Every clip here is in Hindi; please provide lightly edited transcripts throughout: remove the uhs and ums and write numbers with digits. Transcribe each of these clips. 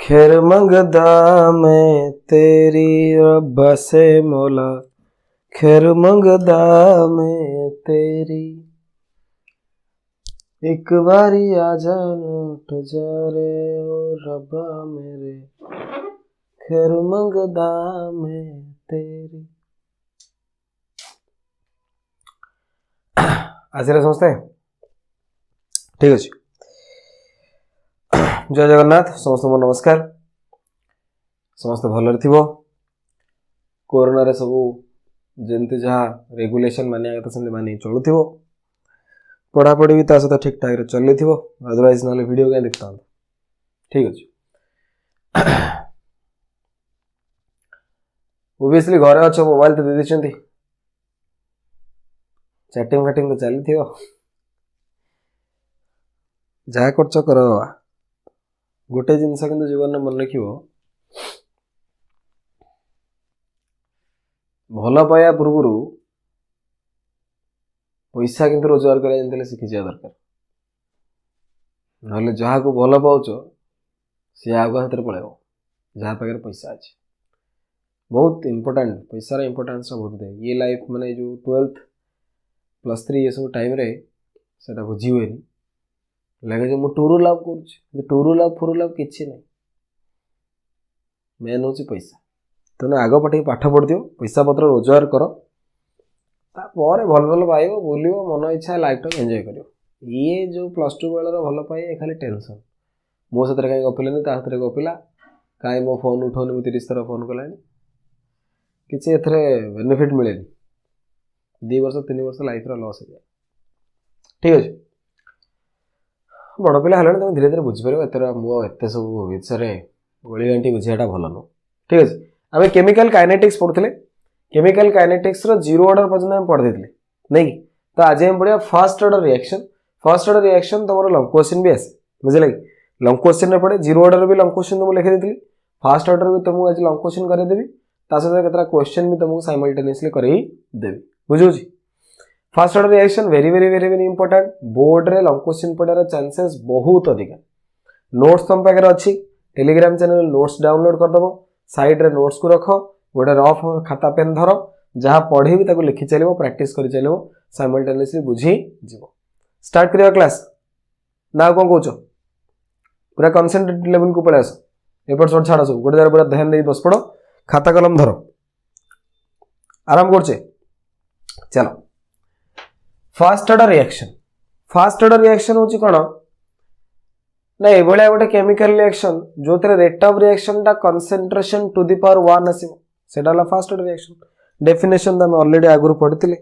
खैर मंगदा मैं तेरी रब से मौला, खैर मंगदा मैं तेरी, एक बारी आ जा लौट जा रे ओ रब्बा मेरे, खैर मंगदा मैं तेरी। ଆସିଲେ ସମସ୍ତେ ଠିକ ଅଛି। ଜୟ ଜଗନ୍ନାଥ, ସମସ୍ତଙ୍କୁ ନମସ୍କାର। ସମସ୍ତେ ଭଲରେ ଥିବ। କୋରୋନାରେ ସବୁ ଯେମିତି ଯାହା ରେଗୁଲେସନ ମାନିବା କଥା ସେମିତି ମାନି ଚଳୁଥିବ। ପଢ଼ାପଢ଼ି ବି ତା ସହିତ ଠିକ ଠାକରେ ଚଲିଥିବ, ଅଦରୱାଇଜ ନହେଲେ ଭିଡ଼ିଓ କାହିଁ ଦେଖିଥାନ୍ତ। ଠିକ ଅଛି। ଓବିୟସଲି ଘରେ ଅଛ, ମୋବାଇଲ ତ ଦେଇ ଦେଇଛନ୍ତି, ଚାଟିଂ ଫାଟିଂ ତ ଚାଲିଥିବ। ଯାହା କରୁଛ କର ବାବା। ଗୋଟେ ଜିନିଷ କିନ୍ତୁ ଜୀବନରେ ମନେ ରଖିବ, ଭଲ ପାଇବା ପୂର୍ବରୁ ପଇସା କିନ୍ତୁ ରୋଜଗାର କରିବା ଯେମିତି ଶିଖିଯିବା ଦରକାର। ନହେଲେ ଯାହାକୁ ଭଲ ପାଉଛ ସିଏ ଆଗ ହାତରେ ପଳେଇବ, ଯାହା ପାଖରେ ପଇସା ଅଛି। ବହୁତ ଇମ୍ପୋର୍ଟାଣ୍ଟ, ପଇସାର ଇମ୍ପୋର୍ଟାନ୍ସଟା ବହୁତ ଥାଏ। ଇଏ ଲାଇଫ ମାନେ ଯେଉଁ 12th +3 ଏସବୁ ଟାଇମ୍ରେ ସେଇଟା ବୁଝି ହୁଏନି। ଲାଗେ ଯେ ମୁଁ ଟୁରୁ ଲଭ୍ କରୁଛି, ଟୁରୁ ଲଭ୍ ଫୁରୁ ଲଭ୍ କିଛି ନାହିଁ। ମେନ୍ ହେଉଛି ପଇସା। ତେଣୁ ଆଗ ପଟେ ପାଠ ପଢ଼ିଦିଅ, ପଇସା ପତ୍ର ରୋଜଗାର କର, ତାପରେ ଭଲ ଭଲ ପାଇବ, ବୁଲିବ, ମନ ଇଚ୍ଛା ଲାଇଫଟାକୁ ଏନ୍ଜୟ କରିବ। ଇଏ ଯେଉଁ +2 ବେଳର ଭଲ ପାଇବା ଏ ଖାଲି ଟେନସନ୍। ମୋ ସେଥିରେ କାହିଁ ଗପିଲେନି, ତା ହାତରେ ଗପିଲା, କାହିଁ ମୋ ଫୋନ୍ ଉଠାଉନି, ମୁଁ 30 ଥର ଫୋନ୍ କଲାଣି, କିଛି ଏଥିରେ ବେନିଫିଟ୍ ମିଳେନି। 2 ବର୍ଷ 3 ବର୍ଷ ଲାଇଫର ଲସ୍ ହେଇଯାଏ। ଠିକ ଅଛି। ବଡ଼ ପିଲା ହେଲାଣି, ତମେ ଧୀରେ ଧୀରେ ବୁଝିପାରିବ। ମୁଁ ଏତେ ସବୁ ବିଷୟରେ ଗୋଳି ଗାଣ୍ଠି ବୁଝିବାଟା ଭଲ ନୁହଁ। ଠିକ ଅଛି। ଆମେ କେମିକାଲ କାଇନେଟିକ୍ସ ପଢ଼ୁଥିଲେ। କେମିକାଲ କାଇନେଟିକ୍ସର 0 ଅର୍ଡର ପର୍ଯ୍ୟନ୍ତ ଆମେ ପଢ଼ି ଦେଇଥିଲେ ନାଇଁ କି? ତ ଆଜି ଆମେ ପଢ଼ିବା first order reaction. First order reaction ତମର ଲଙ୍ଗ କ୍ୱେଶ୍ଚିନ୍ ବି ଆସେ, ବୁଝିଲେ କି? ଲଙ୍ଗ କ୍ୱେଶ୍ଚିନ୍ରେ ପଡ଼େ। 0 ଅର୍ଡର ବି ଲଙ୍ଗ କ୍ୱେଶ୍ଚିନ୍ ମୁଁ ଲେଖିଦେଇଥିଲି। ଫାର୍ଷ୍ଟ ଅର୍ଡର ବି ତୁମକୁ ଆଜି ଲଙ୍ଗ କ୍ୱେଶ୍ଚିନ୍ କରେଇଦେବି, ତା ସହିତ କେତେଟା କ୍ୱେଶ୍ଚିନ୍ ବି ତୁମକୁ ସାଇମଲ୍ଟେନିୟସଲି କରେଇ ଦେବି। ବୁଝୁଛି? First order reaction very very very very important. ବୋର୍ଡରେ ଲଙ୍ଗ କ୍ୱେଶ୍ଚିନ୍ ପଡ଼ିବାର ଚାନ୍ସେସ୍ ବହୁତ ଅଧିକା। ନୋଟ୍ସ ତମ ପାଖରେ ଅଛି, ଟେଲିଗ୍ରାମ ଚ୍ୟାନେଲ ନୋଟ୍ସ ଡାଉନଲୋଡ୍ କରିଦେବ, ସାଇଡ୍ରେ ନୋଟ୍ସକୁ ରଖ, ଗୋଟେ ରଫ୍ ଖାତା ପେନ୍ ଧର, ଯାହା ପଢ଼େଇବି ତାକୁ ଲେଖି ଚାଲିବ, ପ୍ରାକ୍ଟିସ୍ କରି ଚାଲିବ, ସାଇମଲ୍ଟେନିୟସଲି ବୁଝିଯିବ। ଷ୍ଟାର୍ଟ କରିବା କ୍ଲାସ୍ ନା ଆଉ କ'ଣ କହୁଛ? ପୁରା କନସେନ୍ଟ୍ରେଟ୍ ଲେଭେଲକୁ ପଳେଇ ଆସ। ଏପଟ ସେପଟ ଛାଡ଼ ସବୁ, ଗୋଟେ ଜାଗାରେ ପୁରା ଧ୍ୟାନ ଦେଇ ବସ ପଡ଼, ଖାତା କଲମ ଧର, ଆରାମ କରୁଛେ। ଚାଲ, first order reaction. First order reaction ହେଉଛି କ'ଣ ନା, ଏଭଳିଆ ଗୋଟେ କେମିକାଲ ରିଆକ୍ସନ ଯୋଉଥିରେ ରେଟ୍ ଅଫ୍ ରିଆକ୍ସନଟା କନସେନ୍ଟ୍ରେସନ ଟୁ ଦି ପାୱାର 1 ଆସିବ, ସେଟା ହେଲା ଫାର୍ଷ୍ଟ ଅର୍ଡର ରିଆକ୍ସନ। ଡେଫିନେସନ ତ ଆମେ ଅଲରେଡି ଆଗରୁ ପଢିଥିଲେ।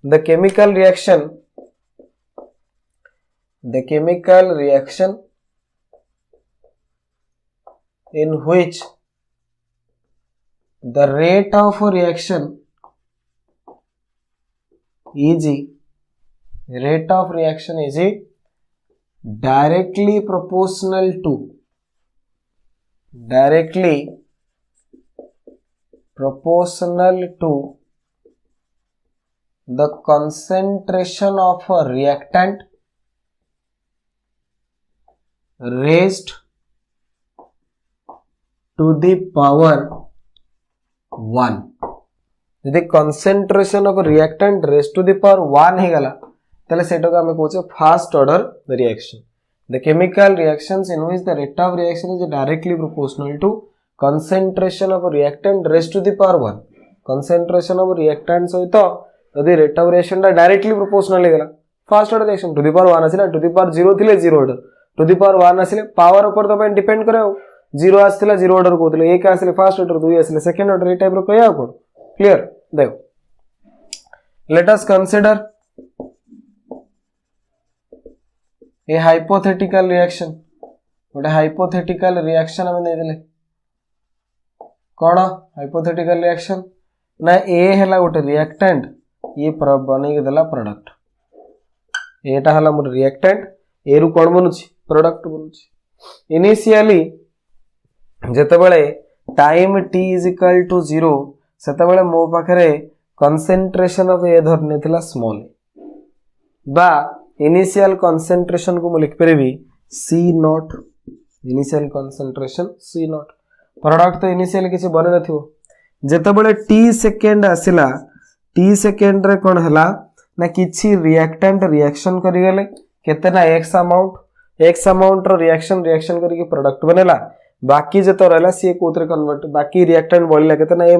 The chemical reaction in which the rate of reaction is directly proportional to the concentration of a reactant raised to the power 1। यदि concentration of reactant raised to the power 1 हो गला तले सेटा को हमें कहोचे first order reaction. The chemical reactions in which the rate of reaction is directly proportional to concentration of reactant raised to the power 1। concentration of reactant सहित यदि रेट ऑफ रिएक्शन टा डायरेक्टली प्रोपोर्शनल हो गला, first order reaction to the power 1 आसिला, टू द पावर 0 थिले 0 ऑर्डर, टू द पावर 1 आसिले पावर ऊपर तो पे डिपेंड करे। 0 आसिला 0 ऑर्डर कहते 1 आसिले फर्स्ट ऑर्डर, 2 आसिले सेकंड ऑर्डर, ए टाइप रो कहया कोन क्लियर। देखो, late us consider a hypothetical reaction. गोटे हाइपोथेटिकल रिएक्शन हम दे देले कौन हाइपोथेटिकल रिएक्शन ना, ए हैला गोटे रिएक्टेंट, ये बनै देला प्रोडक्ट। एटा हला मोर रिएक्टेंट, ए रु कोन बनुची प्रोडक्ट बनुची। इनिशियली जेतेबेले time t is equal to 0 सेतेबेले मो पाखरे कंसंट्रेशन ऑफ ए धरने थिला स्मॉल बा इनिशियल कंसंट्रेशन को मु लिख परबी C0 initial concentration c naught product तो इनिशियल किसी बने नथिबो जेतेबेले टी सेकेंड आसिला टी सेकेंड रे कोन हला ना किछि रिएक्टेंट रिएक्शन करि गेले केते ना x अमाउंट रो रिएक्शन करके प्रोडक्ट बनेला बाकी जतो रहला सी कोतरे कन्वर्ट बाकी रिएक्टेंट बळिला केते ना a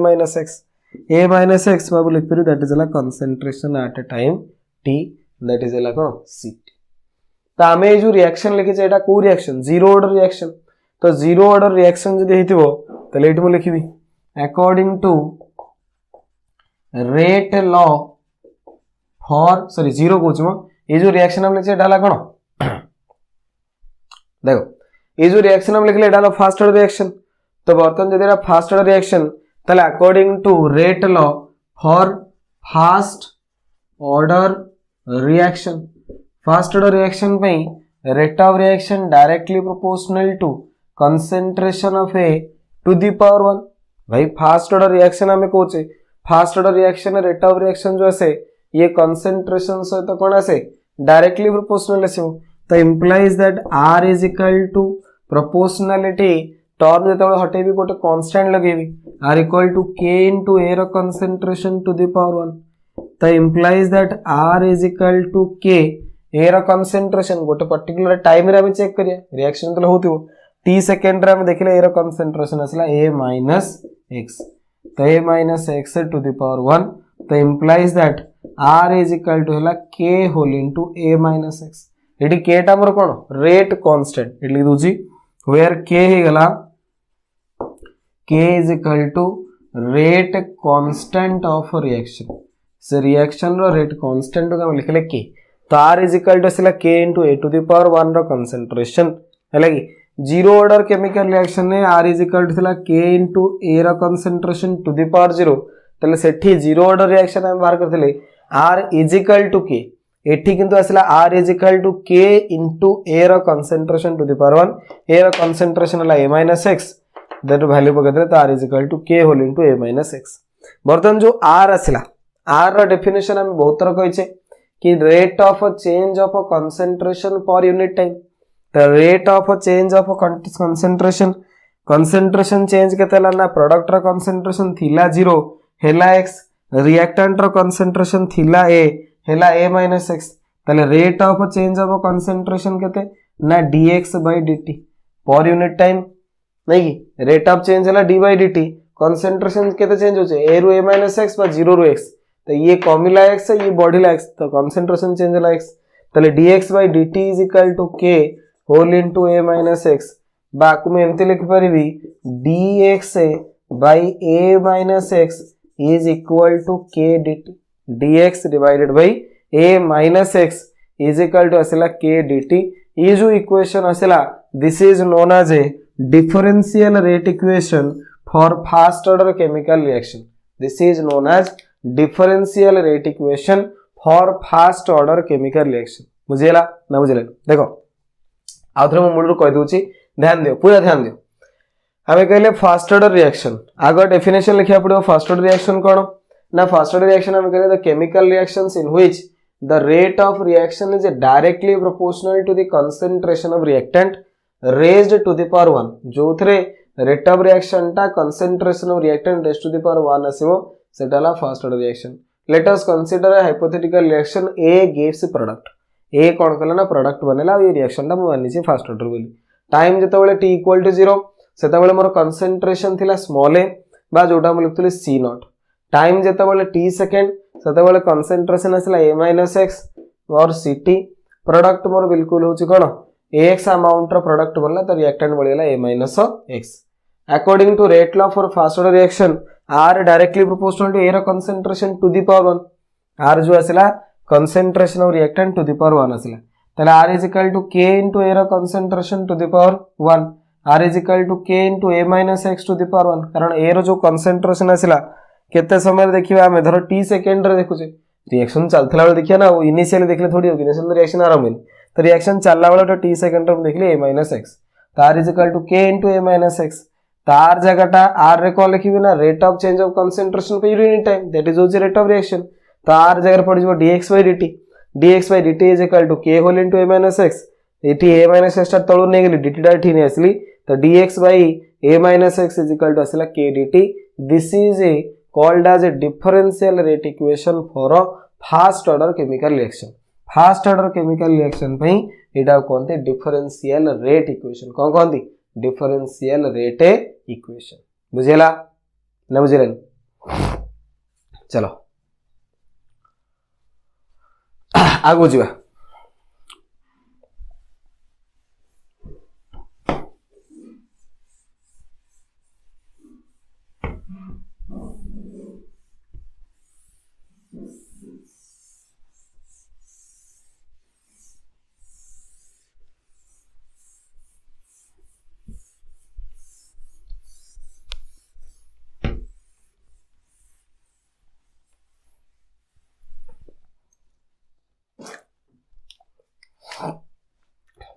x बाबू लिख पिरु दैट इज ला concentration at a time t that is ला कोन c तो आमे जो रिएक्शन लिखि छै एटा को रिएक्शन जीरो ऑर्डर रिएक्शन तो जीरो ऑर्डर रिएक्शन जदि हेतिबो त लेट मु लिखिबी according to rate law for sorry zero कहूँ मो ये जो रिएक्शन हम लिखे डाला कौन देखो ये जो रिएक्शन हम लिखले डाला फास्ट ऑर्डर रिएक्शन तो बर्तन जदि फास्ट ऑर्डर रिएक्शन ताले according to rate law for fast order reaction पे rate of reaction directly proportional to concentration of A to the power 1 भाई फास्ट ऑर्डर रिएक्शन हमें कहूचे first order reaction rate of reaction जो आसे ये कंसंट्रेशन सहित कौन आसे डायरेक्टली प्रोपोर्शनल आसे तो implies that r is equal to proportionality term जब हटेबी गोटे कांस्टेंट लगेबी r equal to k into a रो कंसंट्रेशन टू द पावर 1 तो implies that r is equal to k a रो कंसंट्रेशन गोटे पर्टिकुलर टाइम रे हम चेक करिया रिएक्शन तो होतिबो t सेकंड रे हम देखले a रो कंसंट्रेशन असला a माइनस x तो a minus x to the power 1 तो implies that r is equal to हला k whole into a minus x एटी k टा हमर कोन रेट कांस्टेंट एट लिख दोजी वेयर k हे गला k is equal to rate constant of reaction से रिएक्शन रो रेट कांस्टेंट को हम लिखले k तो r इज इक्वल टू असला k into a to the power 1 रो कंसंट्रेशन हला कि जीरो ऑर्डर केमिकल रिएक्शन ने r इज इक्वल टू थला k इनटू a रो कंसंट्रेशन टू द पावर 0 तले सेठी जीरो ऑर्डर रिएक्शन हम बाहर करथले r is equal to k एठी किंतु असला r is equal to k into a रो concentration to the power 1 a रो कंसंट्रेशन ला a minus x that value पकड़ले तो r is equal to k whole into a minus x बर्तन जो r असला r रो डेफिनेशन हम बहुत तरह कहिचे कि rate of change of concentration per unit time तो rate of change of concentration change केतेला ना प्रोडक्ट रो कंसंट्रेशन थिला 0 हेला x रिएक्टेंट रो कंसंट्रेशन थिला a हेला a माइनस x तले rate of change of concentration केते ना dx by dt per unit time नहीं रेट ऑफ चेंज हला d बाय dt कंसंट्रेशन केते चेंज होचे a रो a माइनस x बा 0 रो x तो ये कमिला x ये बढ़िला x तो कंसंट्रेशन चेंज हला x तले dx by dt is equal to k whole into a minus x बाकु में एमती लिख परिबी dx by a minus x is equal to k dt dx divided by a minus x is equal to asila k dt ये जो इक्वेशन असला this is known as a differential rate equation for fast order chemical reaction this is known as differential rate equation for fast order chemical reaction बुझेला ना बुझेला देखो आउथरे मु मूल कह दूची ध्यान दियो पूरा ध्यान दियो हमें कहले फास्ट ऑर्डर रिएक्शन आगे डेफिनेशन लिखा पड़ो फास्ट ऑर्डर रिएक्शन कौन ना फास्ट ऑर्डर रिएक्शन हमें कहले the chemical reactions in which the rate of reaction is directly proportional to the concentration of reactant raised to the power 1 जो थरे रेट ऑफ रिएक्शन टा concentration of reactant raised to the power 1 आसीबो सेटाला first order reaction let us consider a hypothetical reaction A gives product A कोन कहला ना प्रोडक्ट बनेला ये रिएक्शन टा मानि छी फास्ट ऑर्डर बोली टाइम जतबेले t इक्वल टू 0 सेतबेले मोर कंसंट्रेशन थिला स्मॉल a बा जोटा हम लिखतले c नॉट टाइम जतबेले t सेकंड सेतबेले कंसंट्रेशन आसला a माइनस x और ct प्रोडक्ट मोर बिल्कुल होची कोन ax अमाउंट रो प्रोडक्ट बनला तो रिएक्टेंट बळिला a minus x according to rate law for fast order reaction r directly proportional to a रो concentration to the power 1 r जो आसला concentration of reactant to the power 1 आसला तले r is equal to k into a रो concentration to the power 1 r is equal to k into a minus x to the power 1 कारण a रो जो कंसंट्रेशन आसला केते समय देखिबा हमें धरो t सेकंड रे देखुचे रिएक्शन चलथला बेले देखिया ना इनिशियली देखले थोड़ी होगी इनिशियल रिएक्शन आरंभ होनी तो रिएक्शन चलला बेले तो t सेकंड रे देखले a माइनस x तो r is equal to k into a minus x तो r जगहटा r रे कोन लिखिबे ना rate of change of concentration per unit time that is also rate of reaction तो r जगह पड़ जो dx by dt is equal to k whole into a minus x ये ए माइनस एक्स तलू नहीं गली dt टा नहीं आसली तो dx by a minus x is equal to आसला k dt. This is a called as a differential rate equation for a fast order chemical reaction. Fast order chemical reaction पे एटा कहते डिफरेंशियल रेट इक्वेशन. कौन कहती डिफरेंशियल रेट इक्वेशन. बुझेला ना बुझेला. चलो आगो जीवा.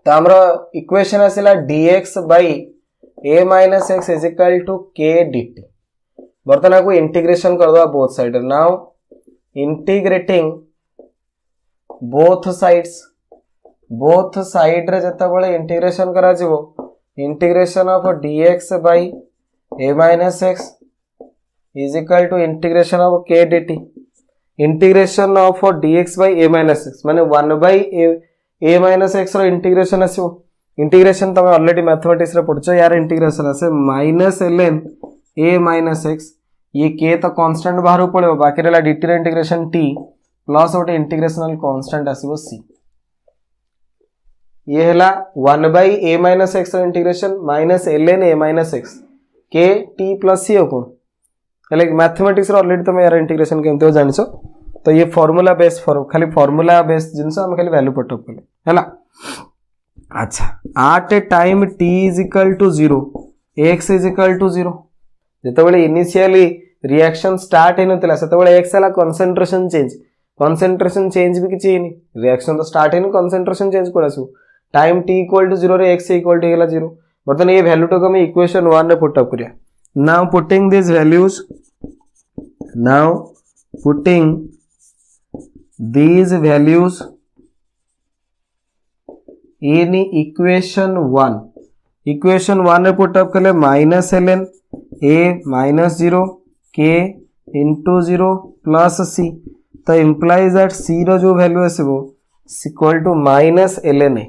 तो हमरो इक्वेशन आसिला dx by a minus x is equal to k dt. बर्तमान को इंटीग्रेशन कर दो both side. Now integrating both side रे जता बळे इंटीग्रेशन करा जिवो integration of dx by a minus x is equal to integration of k dt. Integration of dx by a minus x माने 1 बाई a माइनस एक्स रो इंटीग्रेशन आसो. इंटीग्रेशन तुम ऑलरेडी मैथमेटिक्स रे पढ़छ. यार इंटीग्रेशन आसे minus ln a minus x. ये k तो कांस्टेंट बाहर पड़ो बाकी रहला dt रे इंटीग्रेशन t प्लस गोटे इंटीग्रेशनल कांस्टेंट आसीबो c. ये हला 1 बाई a माइनस एक्स रो integration minus ln a minus x k t plus c कोन हेले मैथमेटिक्स रे ऑलरेडी तुम यार इंटीग्रेशन केमते हो जानिछो. तो ये फॉर्मूला बेस खाली फॉर्मूला बेस जिनस हम खाली वैल्यू पुट अप कले हैला. अच्छा at a time t is equal to 0 x is equal to 0 जेते बेले इनिशियली रिएक्शन स्टार्ट हे नतला सेते बेले x हला कंसंट्रेशन चेंज भी किछि हेनी. रिएक्शन तो स्टार्ट हेनी कंसंट्रेशन चेंज कोलासु टाइम t इक्वल टू 0 रे x इक्वल टू हेला 0. बर्तन ये वैल्यू तो हम इक्वेशन 1 रे पुट अप करिया. Now putting this values these values in equation 1 रे पुट अप कले minus ln a minus 0 k into 0 plus c. तो इम्प्लाइज दैट c रो जो वैल्यू आसीबो equal to minus ln a.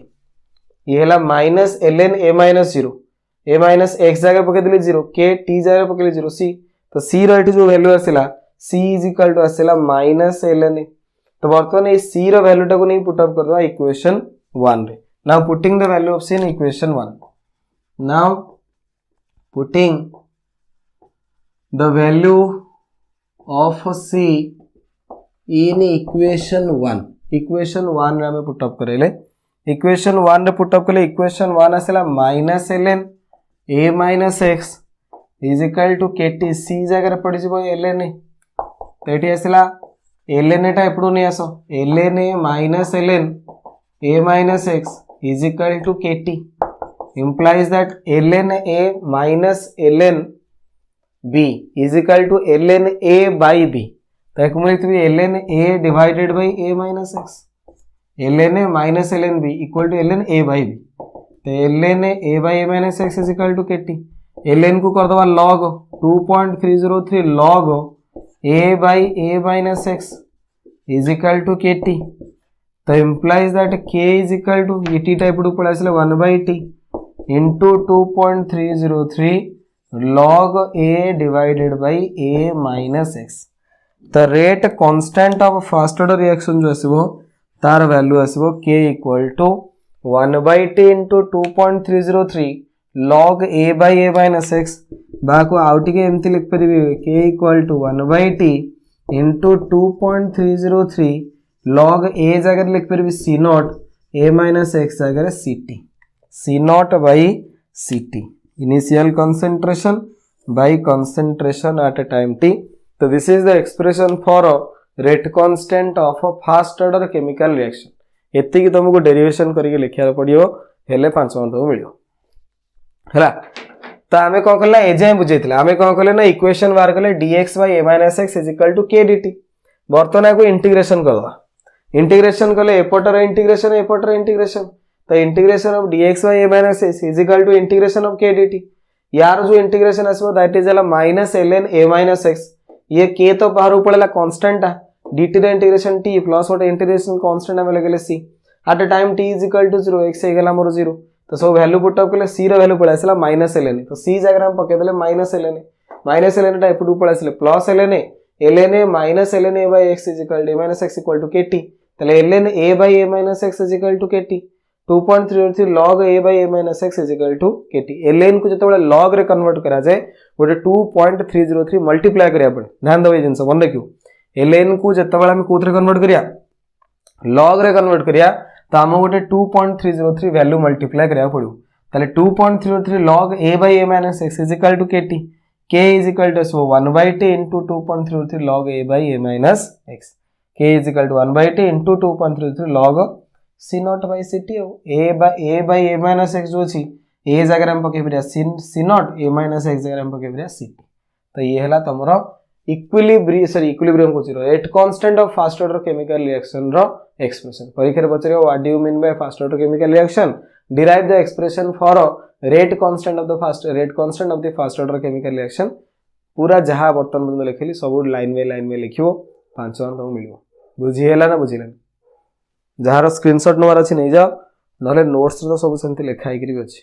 ये हला minus ln a minus 0 a minus x जगह पके दिले 0 k t जगह पके 0 c. तो c रो एठी जो वैल्यू आसिला c इज इक्वल टू आसिला माइनस ln a. तो बर्तमान ये c रो वैल्यू टाको नहीं पुट अप कर दो इक्वेशन 1 रे. Now putting the value of c in equation 1. Now putting the value of c in equation 1 रे हमें पुट अप करेले. इक्वेशन 1 रे पुट अप कले इक्वेशन 1 आसेला minus ln a minus x is equal to kt. c जगह पड़ जिवो ln a. तो एठी आसेला ln टा एपडू नहीं आसो ln a minus ln a minus x is equal to kt implies that ln a minus ln b is equal to ln a by b. तो एक मिनट भी ln a divided by a minus x ln a minus ln b equal to ln a by b. तो ln a by a minus x is equal to kt. ln को कर दवा log 2.303 log a by a minus x is equal to kt. तो implies that k is equal to ये t टाइप पड़ा आसले 1 by t into 2.303 log a divided by a minus x. तो rate constant of first order reaction जो आसीबो तार वैल्यू आसीबो k equal to 1 by t into 2.303 log a by a minus x. बाको आउट के एमती लिख परिबे k equal to 1 by t into 2.303 log a जगह लिख परिबे c not a minus x जगह ct. c naught by ct initial concentration by concentration at a time t. तो this is the expression for rate constant of a fast order chemical reaction. एति कि तुमको डेरिवेशन करके लिखिया पड़ियो हेले 5 मिनिट मिलियो हैला. तो आमे कोन करला ए जाय बुझैतला आमे कोन करले ना इक्वेशन बार करले dx by a minus x is equal to k dt. बर्तमान को इंटीग्रेशन करवा इंटीग्रेशन करले एपटर इंटीग्रेशन तो integration of dx by a minus s is equal to integration of k dt। यार जो इंटीग्रेशन आसो that is minus ln a minus x, ये k तो बाहर पड़ेगा कांस्टेंट है, dt रे इंटीग्रेशन t प्लस गोटे इंटीग्रेशन कांस्टेंट हम लगेले c at a time t is equal to 0, x हे गला मोर 0, तो सब वैल्यू पुट अप कले c रो वैल्यू पळे आसला माइनस ln, तो c जगह हम पके देले माइनस ln टा एपटू पळे आसले plus ln a minus ln a by x is equal to a minus x equal to kt, तले ln a by a minus x is equal to kt, 2.33 log a by a minus x is equal to kt। ln को जतबेले log रे कन्वर्ट करा जाए गोटे 2.303 मल्टीप्लाई करिया पड़े, ध्यान दबे जिंस मन रखियो, ln को जतबेले हम कोथरे कन्वर्ट करिया log रे कन्वर्ट करिया तो हम गोटे 2.303 वैल्यू मल्टीप्लाई करिया पड़ो, ताले 2.303 log a by a minus x is equal to kt, k is equal to 1/t into 2.303 log a by a minus x, k is equal to 1/t into 2.303 log c not by ct, a by a minus x जो अछि a जगह हम पके पिया c not a minus x जगह हम पके पिया ct। तो ये हला तमरो इक्विलिब्रियम को rate constant of first order chemical reaction रो एक्सप्रेशन। परीक्षा रे पचरियो what do you mean by first order chemical reaction, derive the expression for rate constant of the first order chemical reaction. पूरा जहां वर्तमान बंद लिखली सब लाइन बाय लिखियो 5 अंक तुम मिलियो। बुझी हैला ना बुझिला, जहार स्क्रीनशॉट नंबर अच्छी नहीं जाओ ना नोट्स तो सब सेमती लिखाई भी अच्छी।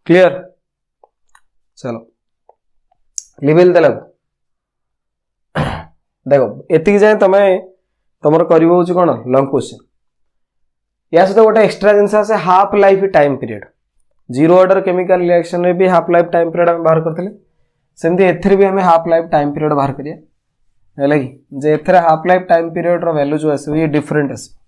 क्लियर, चलो लिविल देला देखो एति जाए तमे तमर करिवो होची कोन लॉन्ग क्वेश्चन, या सहित गोटे एक्स्ट्रा जिनस आसे half life time period. Zero order chemical reaction रे भी हाफ लाइफ टाइम पीरियड हम बाहर करथिले, सेमती एथरे भी हमें हाफ लाइफ टाइम पीरियड बाहर करिया है कि जे एथरे हाफ लाइफ टाइम पीरियड रो वैल्यू जो आसे ये डिफरेंट आसे।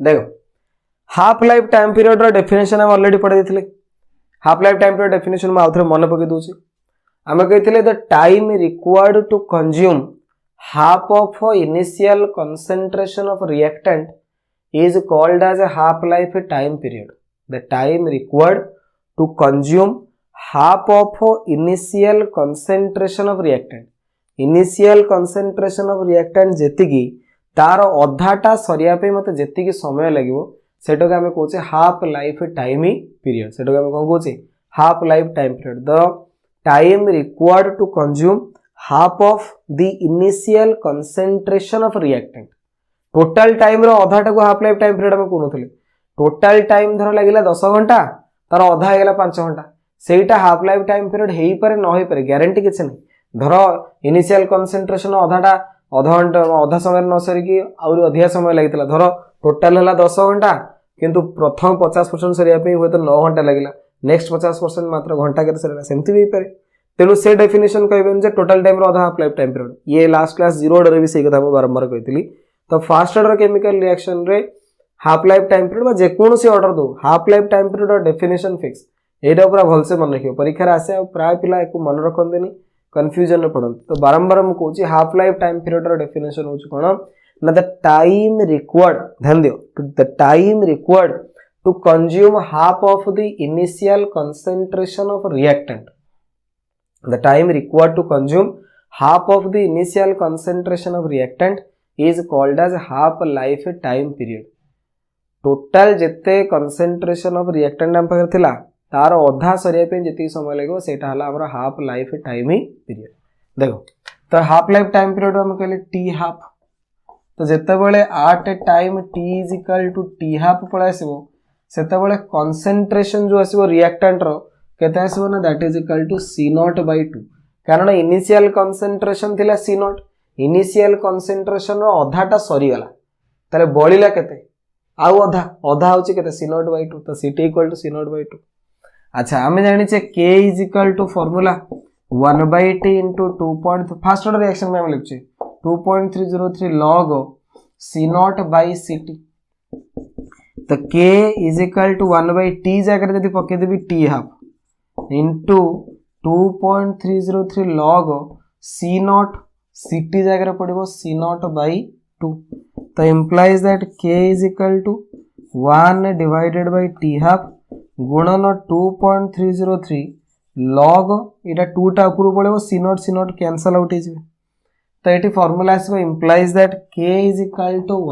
देखो हाफ लाइफ टाइम पीरियड रो डेफिनेशन हम ऑलरेडी पढ़े देथिले। Half life time period definition में आउथरे मन पके दोछि। हम कहिथिले the time required to consume half of initial concentration of reactant is called as a half life time period. The time required to consume half of initial concentration of reactant, initial concentration of reactant जेतिकी तार अधाटा सरिया पे मते जेतिकी समय लागिवो सेटो के हमें कहूचे हाफ लाइफ टाइम पीरियड। सेटो के हमें कोन कहूचे half life time period. The time required to consume half of the initial concentration of reactant. Total time रो अधाटा को हाफ लाइफ टाइम पीरियड हम कोनथले। टोटल टाइम धर लागिला 10 घंटा तार अधा हेगला 5 घंटा, सेटा हाफ लाइफ टाइम पीरियड हेई पारे न होई पारे, ग्यारंटी किछ नै। धर इनिशियल कंसंट्रेशन अधाटा अधा घंटा अधा समय न सरिकी आउरी अधिक समय लागितला, धर टोटल हला 10 घंटा किंतु प्रथम 50% सरिया पे होय तो 9 घंटा लागिला, नेक्स्ट 50% मात्र घंटा के सरिला, सेमति भी पारे। तेनु से डेफिनेशन कहबेन जे टोटल टाइम रो आधा हाफ लाइफ टाइम पीरियड। ये लास्ट क्लास जीरो ऑर्डर भी सही कथा हम बारंबार कहितली। तो फास्ट ऑर्डर केमिकल रिएक्शन रे हाफ लाइफ टाइम पीरियड बा जे कोनो से ऑर्डर दो हाफ लाइफ टाइम पीरियड और डेफिनेशन फिक्स, एटा पूरा भल से मन रखियो। परीक्षा रे आसे प्राय पिला एको मन रखंदेनी, कंफ्यूजन न पड़न। तो बारंबार हम कहूची हाफ लाइफ टाइम पीरियड रो डेफिनेशन होची कोन ना द टाइम रिक्वायर्ड, ध्यान दियो, the time required to consume half of the initial concentration of reactant. The time required to consume half of the initial concentration of reactant is called as half life time period. Total जेते कंसंट्रेशन ऑफ रिएक्टेंट हम पाखरे थिला तार अधा सरिया पे जेती समय लागो सेटा हला हमर हाफ लाइफ टाइम पीरियड। देखो तो हाफ लाइफ टाइम पीरियड हम कहले टी हाफ। तो जेते बेले at a time t is equal to t half पळे आसीबो सेते बेले कंसंट्रेशन जो आसीबो रिएक्टेंट रो केते आसीबो ना that is equal to c not by 2, कारण इनिशियल कंसंट्रेशन थिला c नॉट, इनिशियल कंसंट्रेशन रो अधाटा सरीगला ताले बळिला केते आउ अधा अधा होची केते C0/2 तो Ct = C0/2 अच्छा आमे जानि छे K = formula 1/t * 2. First order reaction में हम लिखछे 2.303 log C0/Ct तो K = 1/t जगह जदी पके देबी t half into 2.303 log C0 Ct जगह पड़िबो C0/2 तो implies that K = 1/t half गुणन 2.303 log इटा 2 टा ऊपर पड़िबो C0 कैंसल आउट हो तो ये फॉर्मूला आसो implies that K =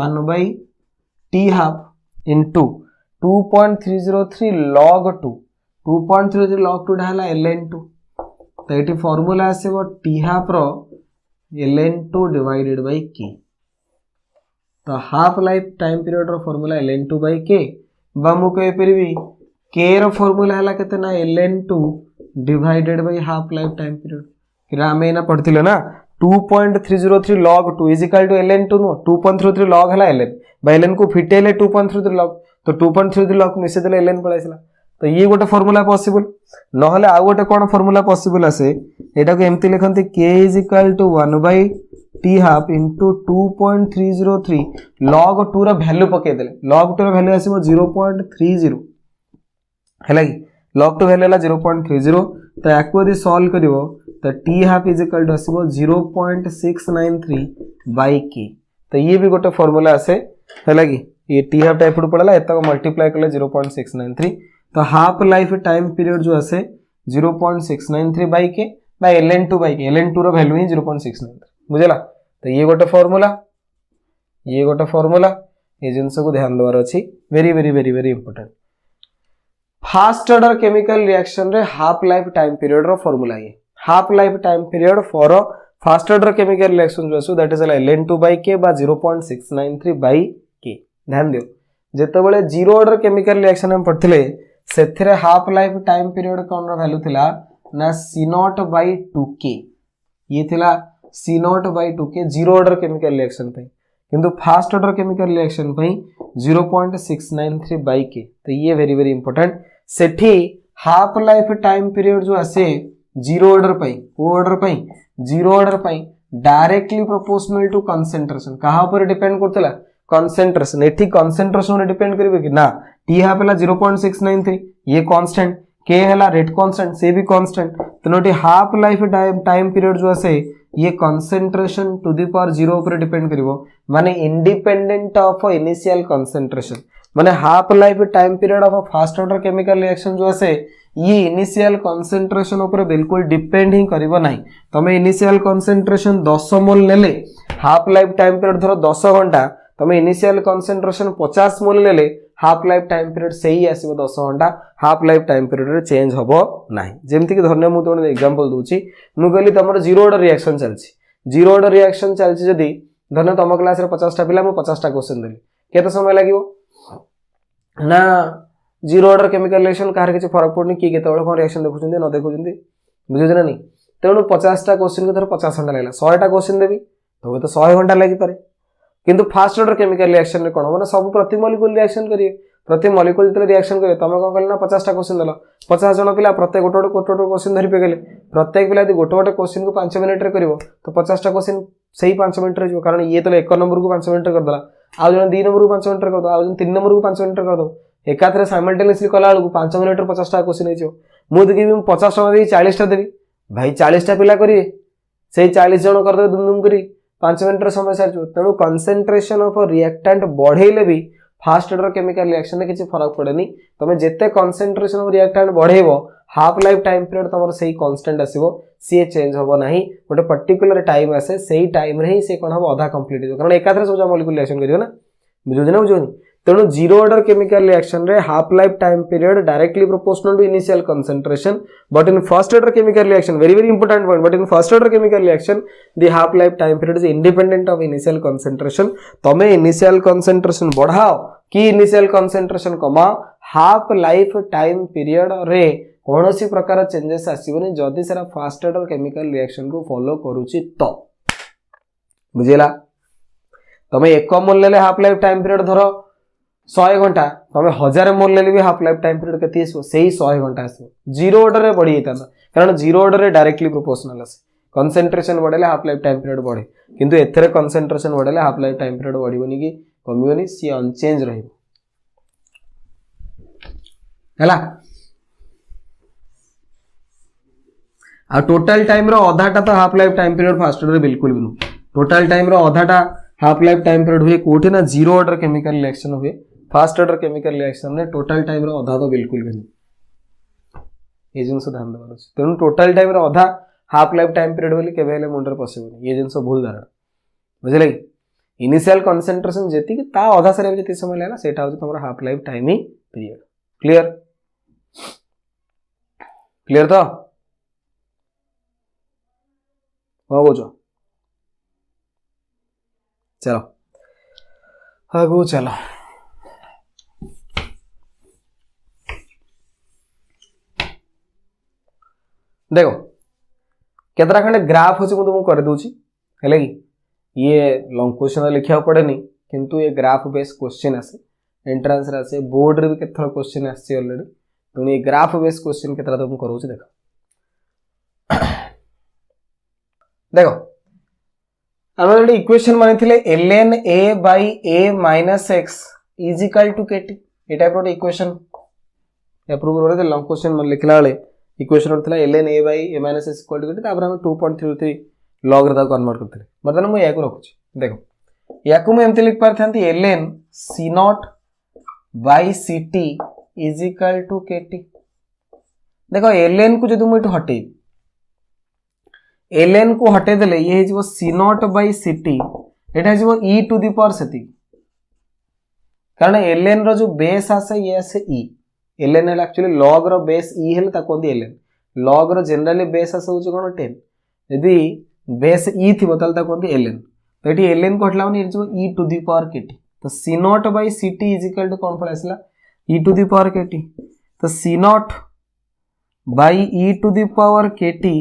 1/t half into 2.303 log 2 2.303 log 2 ढाला ln2 तो ये फॉर्मूला आसो t हाफ रो ln2 divided by k तो हाफ लाइफ टाइम पीरियड रो फॉर्मूला ln2 by k बा मु कहि परबी k रो फॉर्मूला हला केते ना ln2 divided by half life time period किरा हमें ना पढ़थिले ना 2.303 log 2 = ln2 नो 2.33 log हला ln बाय ln को फिटेले 2.33 log तो 2.33 log मिसे देले ln पळाइसला तो ये गोटे फार्मूला पॉसिबल न हले आ गोटे कोन फार्मूला पॉसिबल आसे एटा को एम्ति लिखंती K = 1/t half into 2.303 log 2 रो वैल्यू पके देले log 2 रो वैल्यू आसीबो 0.30 हैला कि log 2 वैल्यू हला 0.30 तो याको यदि सॉल्व करिवो तो t हाफ = आसीबो 0.693 by k तो ये भी गोटे फार्मूला आसे हैला कि ये t हाफ टाइप पड़ला एतक मल्टीप्लाई करले 0.693 तो हाफ लाइफ टाइम पीरियड जो आसे 0.693 by k by ln2 by k ln2 रो वैल्यू ही 0.693 बुझला तो ये गोटे फार्मूला ये जिंस को ध्यान देवार अछि very very very very important fast order chemical reaction रे हाफ लाइफ टाइम पीरियड रो फार्मूला ये half life time period for fast order chemical reaction जो आसु that is ln2 by k बा 0.693 by k ध्यान दियो जेते बेले जीरो ऑर्डर केमिकल रिएक्शन हम पढ़थिले सेथिरे हाफ लाइफ टाइम पीरियड कोन रो वैल्यू थिला ना C0/2k ये थिला C0/2k zero order chemical reaction पे किंतु फास्ट ऑर्डर केमिकल रिएक्शन पे 0.693 by k तो ये वेरी वेरी इंपोर्टेंट सेठी हाफ लाइफ टाइम पीरियड जो आसे जीरो ऑर्डर पे वो ऑर्डर पे जीरो ऑर्डर पे डायरेक्टली प्रोपोर्शनल टू कंसंट्रेशन कहा ऊपर डिपेंड करतला कंसंट्रेशन एठी कंसंट्रेशन रे डिपेंड करबे कि ना t हाफ हला 0.693 ये कांस्टेंट k हला रेट कांस्टेंट से भी कांस्टेंट तो naughty half life time period जो आसे ये कंसंट्रेशन टू द पावर 0 ऊपर डिपेंड करिवो माने इंडिपेंडेंट ऑफ इनिशियल कंसंट्रेशन माने half life time period of first order chemical reaction जो आसे ये इनिशियल कंसंट्रेशन ऊपर बिल्कुल डिपेंड ही करिवो नाही तमे इनिशियल कंसंट्रेशन 10 मोल नेले हाफ लाइफ टाइम पीरियड धरो 10 घंटा तमे इनिशियल कंसंट्रेशन 50 मोल लेले हाफ लाइफ टाइम पीरियड सही आसीबो 10 घंटा हाफ लाइफ टाइम पीरियड रे चेंज हबो नाही जेमति कि धन्य मु तोने एग्जांपल दूची मु कहली तमरो जीरो ऑर्डर रिएक्शन चलछि जीरो ऑर्डर रिएक्शन चलछि जदी धन्य तम क्लास रे 50 टा पिला मु 50 टा क्वेश्चन देली केते समय लागिवो ना zero order chemical reaction car किछ फरक पड़नी कि केते बळ कोन रिएक्शन देखुछन्ते न देखुछन्ते बुझुछ ना नहीं तेणु 50 टा क्वेश्चन के धर 50 घंटा लागला 100 टा क्वेश्चन देबी तो 100 घंटा लागि पारे किंतु फास्ट ऑर्डर केमिकल रिएक्शन रे कोन माने सब प्रति मॉलिक्यूल रिएक्शन करिए प्रति मॉलिक्यूल जते रिएक्शन करे तमे कोन करला 50 टा क्वेश्चन देलो 50 जण पिला प्रत्येक गोटे क्वेश्चन धरि पे गेले प्रत्येक पिला यदि गोटे क्वेश्चन को 5 मिनिट रे करिवो तो 50 टा क्वेश्चन सही 5 मिनिट रे जो कारण ये तो 1 नंबर को 5 मिनिट रे कर दला आ जण 2 नंबर को 5 मिनिट रे कर दो आ जण 3 नंबर को 5 मिनिट रे कर दो एकाथरे साइमल्टेनियसली कला को 5 मिनिट रे 50 टा क्वेश्चन हे जो मु देखि 50 टा दे 40 टा देबी भाई 40 टा पिला करिए सेही 40 जण कर दे दुम करी 5 मिनिट रे समय सार जो तेणु कंसंट्रेशन ऑफ रिएक्टेंट बढ़ेले भी फास्ट ऑर्डर केमिकल रिएक्शन में किसी फरक पड़ेनी तमे जेते कंसंट्रेशन ऑफ रिएक्टेंट बढ़ेबो हाफ लाइफ टाइम पीरियड तमर सही कांस्टेंट आसीबो सी चेंज होबो नाही गोटे पर्टिकुलर टाइम आसे सही टाइम रे ही से कोन होबो आधा कंप्लीट हो कारण एकाथरे सब मॉलिक्यूल रिएक्शन करियो ना बुझो ना बुझोनी तेणु जीरो ऑर्डर केमिकल रिएक्शन रे half life time period directly proportional to initial concentration but in first order chemical reaction very very important point but in first order chemical reaction the half life time period is independent of initial concentration तमे इनिशियल कंसंट्रेशन बढ़ाओ कि इनिशियल कंसंट्रेशन कमाओ हाफ लाइफ टाइम पीरियड रे कोनोसी प्रकार चेंजेस आसीबनी जदी सारा फास्ट ऑर्डर केमिकल रिएक्शन को फॉलो करूची तो बुझेगा तुम 1 मोल ले हाफ लाइफ टाइम पीरियड धर 100 घंटा तुम 1000 मोल ले भी हाफ लाइफ टाइम पीरियड के 100 घंटा आस जीरो ऑर्डर में बढ़ी जाता कारण जीरो ऑर्डर में डायरेक्टली प्रोपोर्शनल आसे कंसेंट्रेशन बढ़ेले हाफ लाइफ टाइम पीरियड बढ़े किंतु एथरे कंसेंट्रेशन बढ़ेले हाफ लाइफ टाइम पीरियड बढ़िबनी कि कमिबनी सी अनचेंज रहिबो हैला आ टोटल टाइम रो अधाटा तो half life time period fast order बिल्कुल भी नु टोटल टाइम रो अधाटा हाफ लाइफ टाइम पीरियड हुए कोठी ना जीरो ऑर्डर केमिकल रिएक्शन हुए फास्ट ऑर्डर केमिकल रिएक्शन ने टोटल टाइम रो अधा तो बिल्कुल भी नहीं ये जिनस ध्यान देबार अछि तेनु टोटल टाइम रो अधा हाफ लाइफ टाइम पीरियड बोली केबे हेले मुंडर पसिबो ये जिनस भूल धारणा बुझले इनिशियल कंसंट्रेशन जेती कि ता अधा सरे जेती समय लेला सेटा हो तमरा हाफ लाइफ टाइम ही पीरियड क्लियर क्लियर तो हो जो चलो आगो चलो देखो केतरा खंडे ग्राफ होची मु तुमको कर दूची हेले कि ये लॉन्ग क्वेश्चन लिखा पड़े नहीं किंतु ये ग्राफ बेस क्वेश्चन आसे एंट्रेंस रे आसे बोर्ड रे भी केतरा क्वेश्चन आसे ऑलरेडी तो ये ग्राफ बेस क्वेश्चन केतरा तुम करूची देखो देखो आम गोटे इक्वेशन मानी ln a by a minus x is equal to kt ये टाइप गोटे इक्वेशन अप्रूव करे लॉन्ग क्वेश्चन लिखला बेले इक्वेशन होता ln a by a minus x equal to kt तापर हम 2.33 log रे कन्वर्ट करते मतलब मैं याकू रखुची देखो याकू मैं एमती लिख पारथांती ln c naught by ct is equal to kt देखो ln को जदि मुझे हटे ln को हटे देले ये है सी नॉट बाय ct एटा है e टू द पावर सेति कारण ln रो जो बेस आसे ये आसे e ln है एक्चुअली log रो बेस e हेले ता कोंदी ln log रो जनरली बेस आसे होची कोन 10 यदि बेस e थिबो ताल ता कोंदी ln तो एटी ln को हटला माने e to the power kt तो c not by ct is equal to कोन पळे आसला e to the power kt तो c not by e to the power kt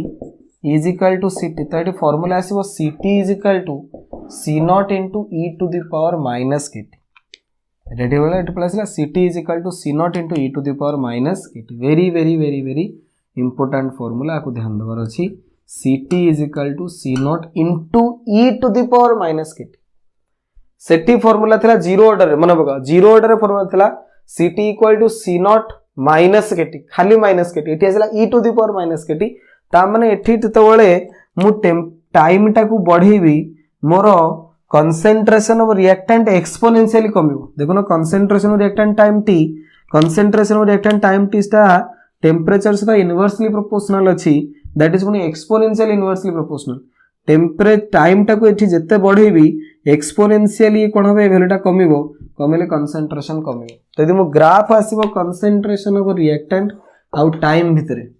is equal to ct तो ये फॉर्मूला आसीबो ct is equal to c naught into e to the power minus kt ready होला एट प्लस ला ct is equal to c naught into e to the power minus kt very very very very important formula आपको ध्यान देबार अछि ct is equal to c naught into e to the power minus kt सेटी फॉर्मूला थिला जीरो ऑर्डर मन पका जीरो ऑर्डर फॉर्मूला थिला ct equal to c naught minus kt खाली माइनस kt एठी आसला e to the power minus kt ता माने एठी ततबळे मु टाइम टाकू बढ़ेबी मोर कंसंट्रेशन ऑफ रिएक्टेंट एक्सपोनेंशियली कमिबो देखो ना concentration of reactant time t concentration of reactant time t ता टेंपरेचर से इनवर्सली प्रोपोर्शनल अछि that is exponential inversely proportional temperature time टाकू एठी जत्ते बढ़ेबी एक्सपोनेंशियली कोन होबे वैल्यूटा कमिबो कमिले कंसंट्रेशन कमिबो तो यदि मु ग्राफ आसीबो कंसंट्रेशन ऑफ रिएक्टेंट आउ टाइम भितरे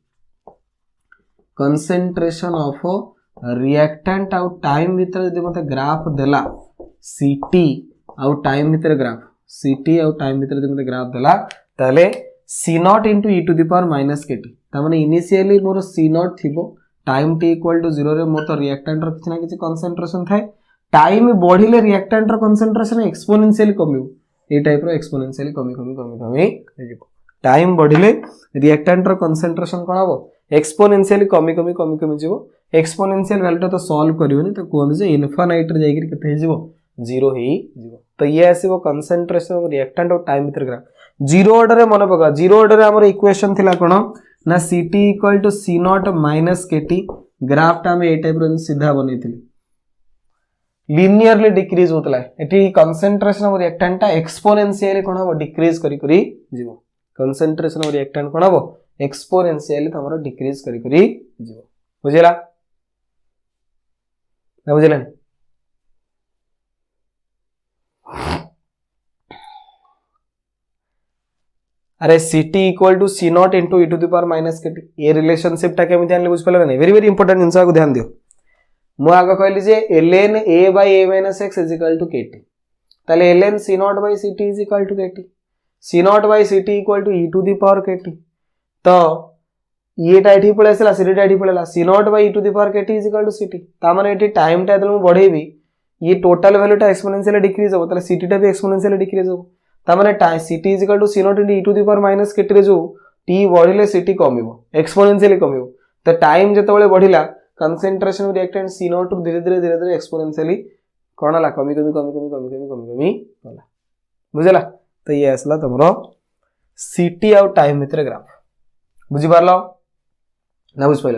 कंसंट्रेशन ऑफ रिएक्टेंट आउ टाइम भीतर यदि मते ग्राफ देला ct आउ टाइम भीतर ग्राफ ct आउ टाइम भीतर यदि मते ग्राफ देला ताले c not into e to the power minus kt ता माने इनिशियली मोर c नॉट थिबो टाइम t इक्वल टू 0 रे मोर तो रिएक्टेंट रो किछ ना किछ कंसंट्रेशन थाए टाइम बढ़िले रिएक्टेंट रो कंसंट्रेशन एक्सपोनेंशियली कमियो ए टाइप रो एक्सपोनेंशियली कमी जिवो टाइम बढ़िले रिएक्टेंट रो कंसंट्रेशन कोन हबो एक्सपोनेंशियली कमी जीवो एक्सपोनेंशियल वैल्यू तो सॉल्व करिवनी तो कोन जे इनफिनिट रे जाई केते हे जीवो जीरो ही जीवो तो ये आसीबो कंसंट्रेशन ऑफ रिएक्टेंट और टाइम भीतर ग्राफ जीरो ऑर्डर रे मन पका जीरो ऑर्डर रे हमर इक्वेशन थिला कोन ना ct equal to c not minus kt graph टा में ए टाइप रो सीधा बनेथिली लिनियरली डिक्रीज होतला एटी कंसंट्रेशन ऑफ रिएक्टेंट टा एक्सपोनेंशियली कोन हो डिक्रीज करी करी जीवो कंसंट्रेशन ऑफ रिएक्टेंट कोन हो एक्सपोनेंशियली तमरो डिक्रीज करी करी जीवो बुझिला ना बुझिला अरे ct equal to c not into e to the power minus kt ये रिलेशनशिप टा केमि ध्यान ले बुझ पले नै वेरी वेरी इंपोर्टेंट जिंस को ध्यान दियो मु आगे कहली जे ln a by a minus x is equal to kt ताले ln c naught by ct is equal to kt c naught by ct equal to e to the power kt तो ये टाइटी पळेसला ct टाइटी पळेला c naught by e to the power kt is equal to ct ता माने एटी टाइम टा दल मु बढ़ेबी ये टोटल वैल्यूटा एक्सपोनेंशियली डिक्रीज हो सीटी टा भी एक्सपोनेंशियली डिक्रीज हो तामाने ct is equal to c nought into e to the power minus kt रे जो टी बढ़िले सीटी कमिवो एक्सपोनेंशियली कमिवो तो टाइम जेतेबेले बढ़िला concentration of reactant c nought धीरे धीरे एक्सपोनेंशियली कौन है कमी कमी कमी कमी कमी कमी कमी कमी गला बुझला तो ये आसला तुमरो सीटी आउ टाइम भितर ग्राफ बुझी पारलो ना बुझ पाइल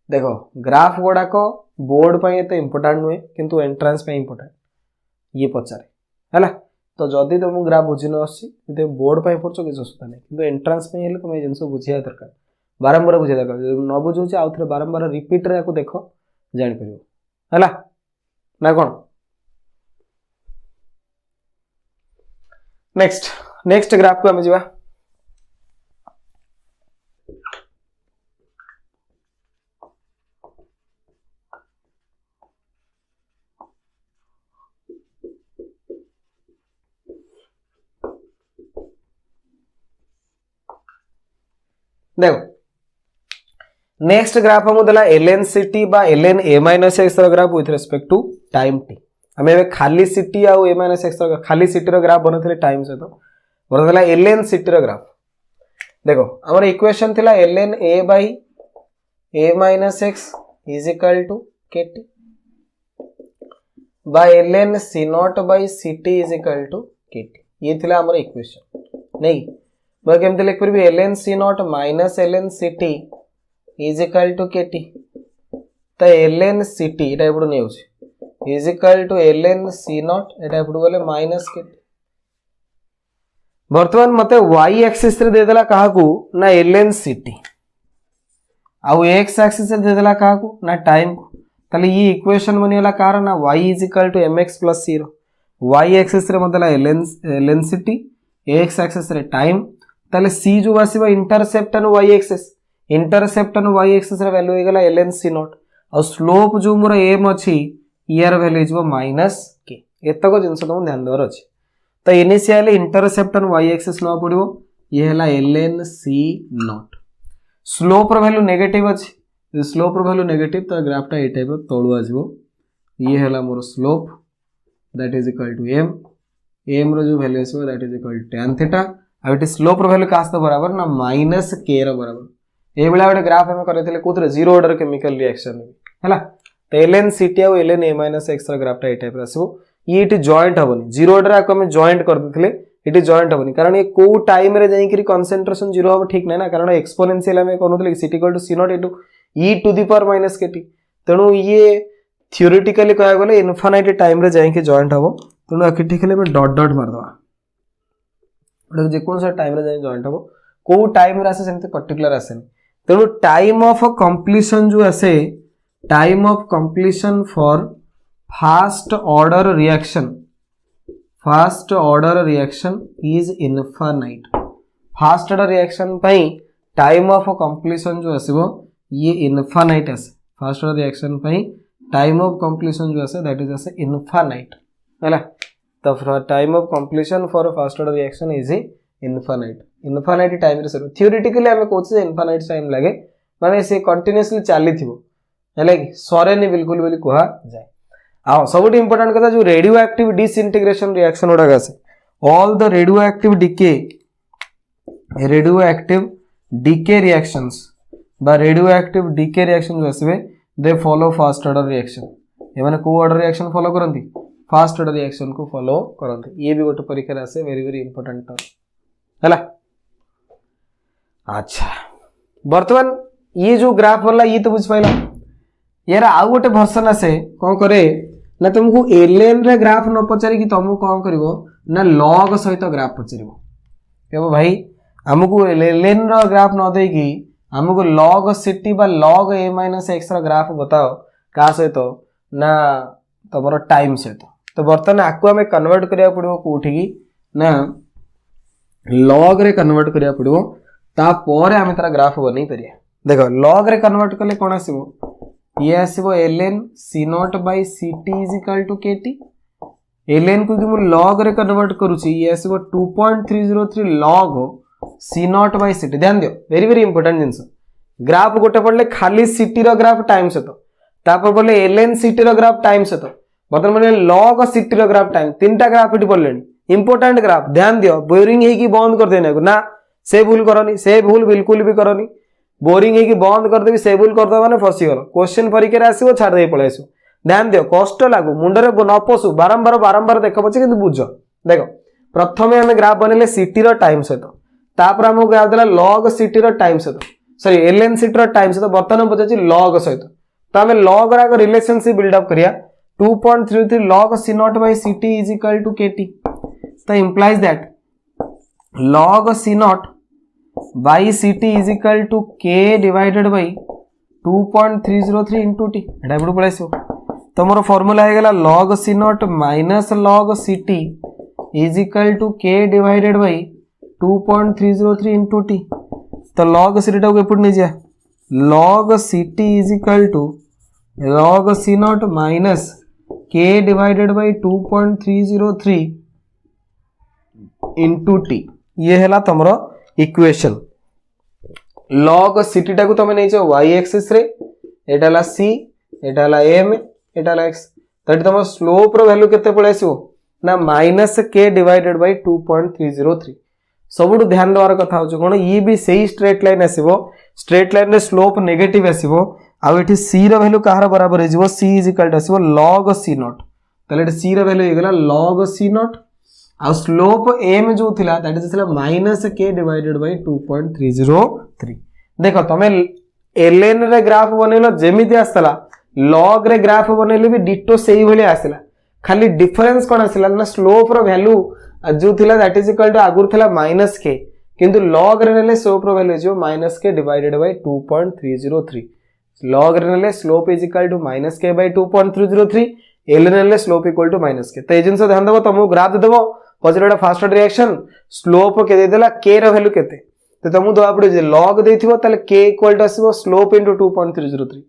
देखो ग्राफ गुड़ाक बोर्ड पे एत इंपोर्टाट नुहे किंतु एंट्रांस पे इंपोर्टाट ये पचारे है तो जदि तुम ग्राफ बुझी न आसी बोर्ड पे पढ़छ किसी असुविधा नहीं किंतु एंट्रांस पे हेले तुम जिन बुझिया दरकार बारंबार बुझिया दरकार न बुझे आउ थे बारंबार रिपीट रे देख जापर है ना कौन नेक्स्ट नेक्स्ट ग्राफ को आम जा देखो नेक्स्ट ग्राफ हम देला ln ct बा ln a minus x graph with respect to time t हमें एबे खाली ct आ a माइनस x खाली ct रो ग्राफ बनथले टाइम से तो बनथला ln ct रो ग्राफ देखो हमर इक्वेशन थिला ln a by a minus x is equal to kt by ln c not by ct is equal to kt ये थिला हमर इक्वेशन नहीं मैं केमते लिख परबी ln c not minus ln ct is equal to kt तो ln ct एटा एपडो नै होछि is equal to ln c nought एटा एपडो गले माइनस kt वर्तमान मते y एक्सिस रे दे देला काहा को ना ln ct आ x एक्सिस रे दे देला काहा को ना टाइम को तले ये इक्वेशन बनियला कार ना y is equal to mx plus 0 y axis रे मतला ln ct x एक्सिस रे टाइम ताले c जो आसीबा intercept and y axis intercept and y axis रे वैल्यू होगला ln c नॉट और स्लोप जो मोर m अछि यार वैल्यू इजबो माइनस k एतको जिंस तुम ध्यान देवर अछि तो initially intercept and y axis न पड़िबो ये हला ln c नॉट स्लोप रो वैल्यू नेगेटिव अछि स्लोप रो वैल्यू नेगेटिव तो ग्राफ टा ए टाइप तळु आजिबो ये हला मोर slope that is equal to m रो जो वैल्यू आसीबो that is equal to tan theta आउटे स्लोप रो वैल्यू कास तो बराबर ना माइनस k रो बराबर ए बेला गोटे ग्राफ हम करथिले कोथरे जीरो ऑर्डर केमिकल रिएक्शन हैला तो ln ct आ ln a माइनस x रो ग्राफ टा ए टाइप आसीबो ये इट जॉइंट हबनी जीरो ऑर्डर आको हम जॉइंट कर देथिले इट जॉइंट हबनी कारण ये को टाइम रे जाई कि कंसंट्रेशन जीरो हम ठीक नै ना कारण एक्सपोनेंशियल हम कोनथले ct = c not into e to the power minus kt तणु ये थ्योरेटिकली कहया गले इनफिनिट टाइम रे जाई कि जॉइंट हबो तणु आखि ठीक ले डॉट डॉट मार दवा ओडे जे कोन सा टाइम रे जाई जॉइंट हबो को टाइम रे आसे सेमते पर्टिकुलर आसे तेणु टाइम ऑफ कंप्लीशन जो आसे time of completion for fast order reaction is infinite fast order reaction पई टाइम ऑफ कंप्लीशन जो आसीबो ये इनफिनाइट आसे फास्ट ऑर्डर रिएक्शन पई टाइम ऑफ कंप्लीशन जो आसे दैट इज आसे इनफिनाइट हैला तो time of completion for fast order reaction is infinite time रे सर थ्योरेटिकली हमें कोच से इनफिनाइट टाइम लागे माने से कंटीन्यूअसली चली थिबो हैला कि सरेनी बिल्कुल बोली कहा जाय आ सबुठ इंपोर्टेंट कथा जो रेडियो एक्टिव डिसइंटीग्रेशन रिएक्शन उडा गासे all the radio active decay reactions बा रेडियो एक्टिव डीके रिएक्शन जो आसीबे they follow first order reaction ए माने को ऑर्डर रिएक्शन फॉलो करंती फास्ट ऑर्डर रिएक्शन को फॉलो करंती ये भी गोटे परीक्षा आसे वेरी वेरी इंपोर्टेंट टर्म हैला अच्छा वर्तमान ये जो ग्राफ वाला ये तो बुझ पाइला यार आउ गोटे वर्जन आसे कोन करे ना तुमको ln रे ग्राफ न पचारी कि तुमको कोन करबो ना log सहित ग्राफ पचारिबो केबो भाई हमको ln रो ग्राफ न देई कि हमको log ct बा log a माइनस x रो ग्राफ बताओ का सहित ना तमरो टाइम सहित तो वर्तमान आकु हमें कन्वर्ट करिया पड़िबो कोठी की ना log रे कन्वर्ट करिया पड़िबो ता परे हमें तारा ग्राफ बनै परिया देखो log रे कन्वर्ट करले कोन आसीबो ये आसीबो ln c not by ct is equal to kt ln को कि मु log रे कन्वर्ट करूची ये आसीबो 2.303 log c not by ct ध्यान दियो वेरी वेरी इंपोर्टेंट जिंस ग्राफ गोटे पड़ले खाली ct रो ग्राफ टाइम से तो तापर बोले एलएन सिटी रो ग्राफ टाइम सहित बर्तमान बोले लॉग सिटी रो ग्राफ टाइम तीनटा ग्राफ इटी बोललेनी इंपोर्टेंट ग्राफ ध्यान दियो बोरिंग है कि बंद कर देना ना से भूल करनी से भूल बिल्कुल भी करनी बोरिंग है कि बंद कर देबी से भूल कर दो माने फसी गलो क्वेश्चन परीक्षा रे आसीबो छाड़ दे पळे आसो ध्यान दियो कष्ट लागू मुंडरे न पसु बारंबार बारंबार देख पछे किंतु बुझ देखो प्रथमे हम ग्राफ बनेले सिटी रो टाइम सहित तापर हम ग्राफ देला लॉग सिटी रो टाइम सहित सॉरी एलएन सिटी रो टाइम सहित बर्तमान पछे लॉग सहित तो हमें लॉग रा रिलेशनशिप बिल्ड अप करिया 2.33 log c naught by ct is equal to kt तो implies that log c naught by ct is equal to k divided by 2.303 into t एटा बडू पळाइसो तो मोर फार्मूला हे गेला log c naught minus log ct is equal to k divided by 2.303 into t तो log ct टा को एपुट नै जा log ct is equal to log c naught minus k divided by 2.303 into t ये हैला तमरो इक्वेशन log ct टा को तमे नै छ y एक्सिस रे एटा ला c एटा ला m एटा ला x तटी तम स्लोप रो वैल्यू केते पळैसियो ना -k divided by 2.303 सबुठु ध्यान देवार कथा हो कोन ये भी सही स्ट्रेट लाइन आसीबो स्ट्रेट लाइन रे स्लोप नेगेटिव आसीबो आ एठी c रो वैल्यू कहार बराबर हे जिवो c इज इक्वल टू आसीबो log c naught तले एठी c रो वैल्यू हे गेला log c naught आ स्लोप m जो थिला दैट इज थिला -k डिवाइडेड बाय 2.303 देखो तमे ln रे ग्राफ बनेलो जेमिति आस्तला log रे ग्राफ बनेले भी डिटो सेही भली आसीला खाली डिफरेंस कोन आसीला ना स्लोप रो वैल्यू जो थिला दैट इज इक्वल टू आगुर थिला -k किंतु log रे नेले स्लोप रो वैल्यू जो -k डिवाइडेड बाय 2.303 log रे नेले slope is equal to -k by 2.303 ln नेले स्लोप इक्वल टू -k तो ए जिंस ध्यान देबो तुमको ग्राफ देबो positive fast order reaction slope के दे देला k रो वैल्यू केते तो तुमको दवा पड़े जे log देथिबो ताले k इक्वल टू आसीबो स्लोप इनटू 2.303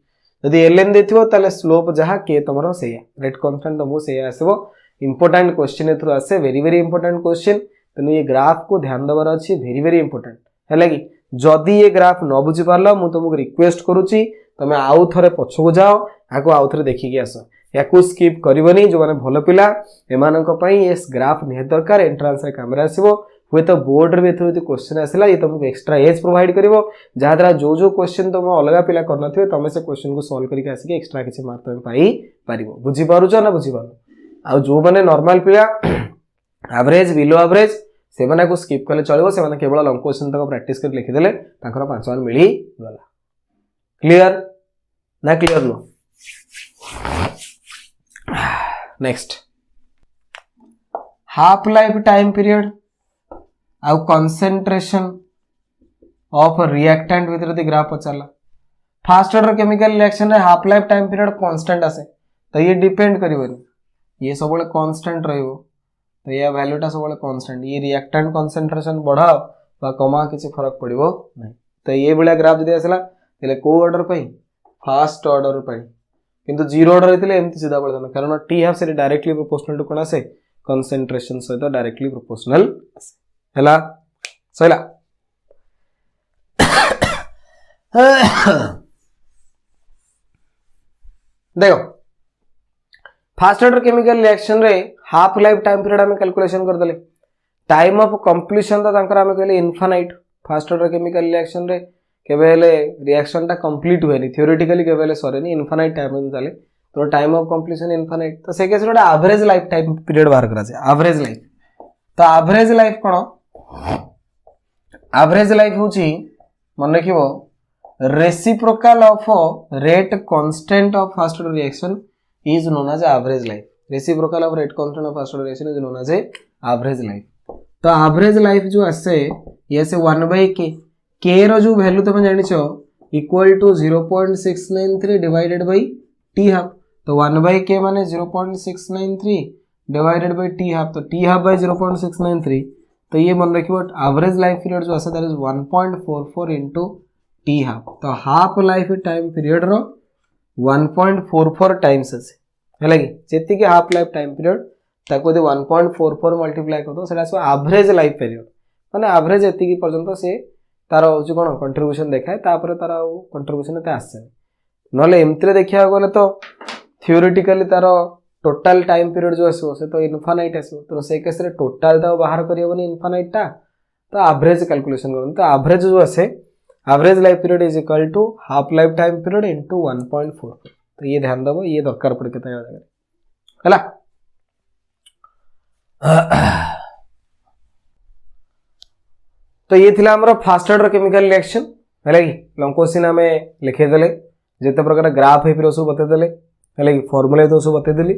यदि ln देथिबो ताले स्लोप जहा k तमरो सेया रेट कांस्टेंट तुमको सेया आसीबो इंपोर्टेंट क्वेश्चन एथरो आसे वेरी वेरी इंपोर्टेंट क्वेश्चन तनु ये ग्राफ को ध्यान देबार अछि वेरी वेरी इंपोर्टेंट हैला कि जदी ये ग्राफ न बुझी पारला मु तुमको रिक्वेस्ट करूची तमे आउ थरे पछको जाओ आको आउ थरे देखि के आसो याकू स्किप करबनी जो माने भलो पिला एमानक पई एस ग्राफ ने दरकार एंट्रेंस रे कैमरा आसीबो हुए तो बोर्ड रे थ्रू यदि क्वेश्चन आसिला ये तुमको एक्स्ट्रा एज प्रोवाइड करिवो जहा द्वारा जो जो क्वेश्चन तुम अलगा पिला करनथिबे तमे से क्वेश्चन को सॉल्व करिके आसी के एक्स्ट्रा किछि मार्क तमे पाई परिवो बुझी पारुचो ना बुझी पारो आ जो माने नॉर्मल पिला एवरेज बिलो एवरेज से माने को स्किप करले चलिवो से माने केवल लॉन्ग क्वेश्चन तक प्रैक्टिस कर लिखि देले ताकर 5 मान मिली गला क्लियर ना clear no next half life time period आउ concentration of reactant with the graph पचाला फास्ट ऑर्डर केमिकल रिएक्शन रे half life time period constant आसे तो ये डिपेंड करिवनी ये सबले कांस्टेंट रहइबो तो ये वैल्यूटा सबले कांस्टेंट ये रिएक्टेंट कंसंट्रेशन बढ़ाओ बा कमा किछि फरक पड़िबो नै तो ये बळा ग्राफ जदि आसला तले को ऑर्डर पई फास्ट ऑर्डर पई किंतु जीरो ऑर्डर हेतिले एमति सीधा पड़दन कारण टी हाफ से डायरेक्टली प्रोपोर्शनल टू कोन आसे कंसंट्रेशन सहित डायरेक्टली प्रोपोर्शनल हला सैला देखो फास्ट ऑर्डर केमिकल रिएक्शन रे हाफ लाइफ टाइम पीरियड हम कैलकुलेशन कर दले टाइम ऑफ कंप्लीशन तो तांकर हम कहले infinite fast order chemical reaction रे केबे हेले रिएक्शन ता कंप्लीट होएनी थ्योरेटिकली केबे हेले सरेनी इनफाइनाइट टाइम में चले तो टाइम ऑफ कंप्लीशन इनफाइनाइट तो से केस रे एवरेज लाइफ टाइम पीरियड बाहर करा छै एवरेज लाइफ तो एवरेज लाइफ कोन एवरेज लाइफ होची मन रखिबो reciprocal of rate constant of first order reaction is known as average life reciprocal of rate constant of fast order reaction is known as a average life तो average life जो आसे ये से 1/k k रो जो वैल्यू तुम जानि छो equal to 0.693 divided by t half तो 1/k माने 0.693 डिवाइडेड बाय t हाफ तो t हाफ बाय 0.693 तो ये मन रखिबो एवरेज लाइफ पीरियड जो आसे that is 1.44 into t half तो हाफ लाइफ टाइम पीरियड रो 1.44 टाइम्स আছে हैला कि जेति के हाफ लाइफ टाइम पीरियड ताको दे 1.44 मल्टीप्लाई कर दो सेटा सो एवरेज लाइफ पीरियड माने एवरेज एति की पर्यंत से तार जो कोन कंट्रीब्यूशन देखाय तापर तार कंट्रीब्यूशन ते आसे नले एमती देखा गले तो थियोरिटिकली तार टोटाल टाइम पीरियड जो आसो से तो इनफानाइट आसो तो से केस रे टोटाल तो बाहर करबनी इनफानाइट टा तो एवरेज कैलकुलेशन करन तो एवरेज जो आसे average life period is equal to half life time period into 1.4 तो ये ध्यान दबो ये दरकार पड़े केते जगह हला तो ये थिला हमर फास्ट ऑर्डर केमिकल रिएक्शन हला कि लंकोसिन हमें लिखे देले जेते प्रकार ग्राफ हे फिर सब बते देले हला कि फार्मूला तो सब बते देली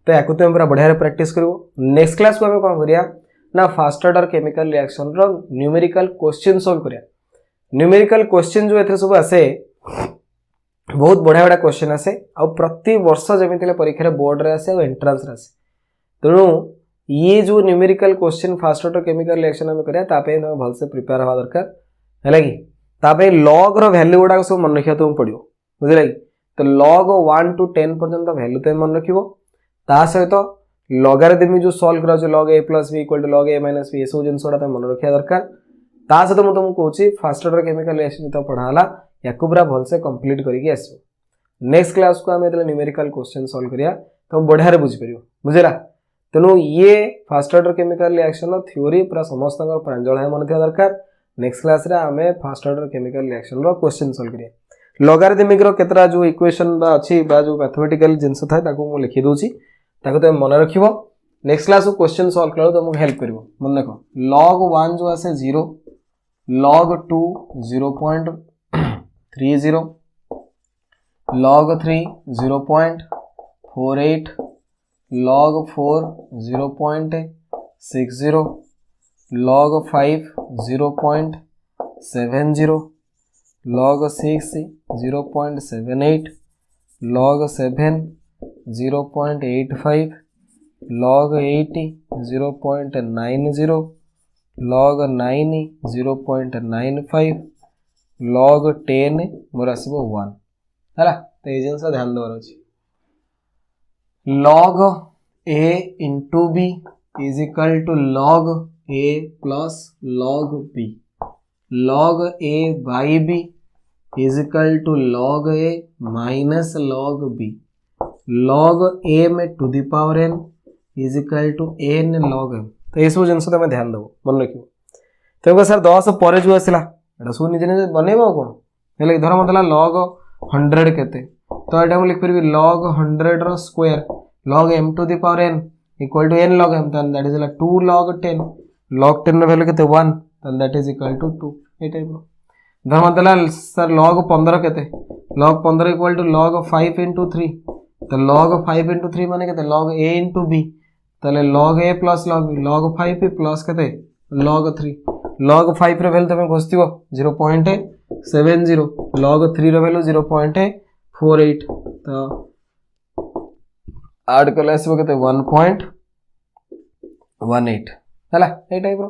तो याकु तो हम पूरा बढ़िया प्रैक्टिस करबो नेक्स्ट क्लास को हम कोन करिया ना फास्ट ऑर्डर केमिकल रिएक्शन रो न्यूमेरिकल क्वेश्चन सॉल्व करिया न्यूमेरिकल क्वेश्चन जो एथे सब आसे बहुत बढ़िया बढ़िया क्वेश्चन आसे आ प्रति वर्ष जमितिले परीक्षा रे बोर्ड रे आसे आ एंट्रेंस रे आसे तेणु ये जो numerical question fast order chemical reaction हम करिया तापे हम भल से प्रिपेयर हवा दरकार हैला कि तापे लॉग रो वैल्यू गुडा सब मन रखिया तुम पड़ियो बुझिला कि तो log 1 to 10 पर्यंत वैल्यू तो मन रखिबो ता सहित लॉगरिथम जो सॉल्व करा जो log a plus b equal to log a minus b सब जिनसोडा त मन रखिया दरकार ता सहित म तुमको कहूची फास्ट ऑर्डर केमिकल रिएक्शन तो पढ़ाला याकु पूरा भल से कंप्लीट करिके आसो नेक्स्ट क्लास को हम एतले न्यूमेरिकल क्वेश्चन सॉल्व करिया तो बढ़िया रे बुझि परियो बुझिला तेनु ये फास्ट ऑर्डर केमिकल रिएक्शन रो थ्योरी पूरा समस्त प्रांजल है मन थिया दरकार नेक्स्ट क्लास रे हमें फास्ट ऑर्डर केमिकल रिएक्शन रो क्वेश्चन सॉल्व करिया लॉगरिथमिक रो केतरा जो इक्वेशन बा अछि बा जो मैथमेटिकल जिंस थाय ताको मु लिखि दोची ताको तो मन रखिबो नेक्स्ट क्लास को क्वेश्चन सॉल्व करो तो मु हेल्प करबो मन देखो log 1 जो आसे 0 log 2 0.30 log 3 0.48 log 4 0.60 log 5 0.70 log 6 0.78 log 7 0.85 log 8 0.90 log 9 0.95 log 10 मोर आसीबो 1 हला तो ए जिंस ध्यान देवर अछि log a into b is equal to log a plus log b log a by b is equal to log a minus log b log a में to the power n is equal to n log m तो ये सब जिनस तमे ध्यान दबो मन रखियो तो सर 10 पर जो आसला एटा सब निजे निजे बनेबो कोन हेले धर मतला log 100 केते तो एटा हम लिख परबी log 100 रो square log m to the power n equal to n log m then that is 2 log 10 log 10 row value केते 1 then that is equal to 2 A type row धर मतला सर log 15 केते log 15 equal to log 5 into 3 तो log 5 into 3 माने केते log a into b तले log a plus log b log 5 plus केते log 3 log 5 रो वैल्यू तमे घोस्तिबो 0.70 log 3 रो वैल्यू 0.48 तो ऐड करले आसीबो केते 1.18 हला ए टाइप रो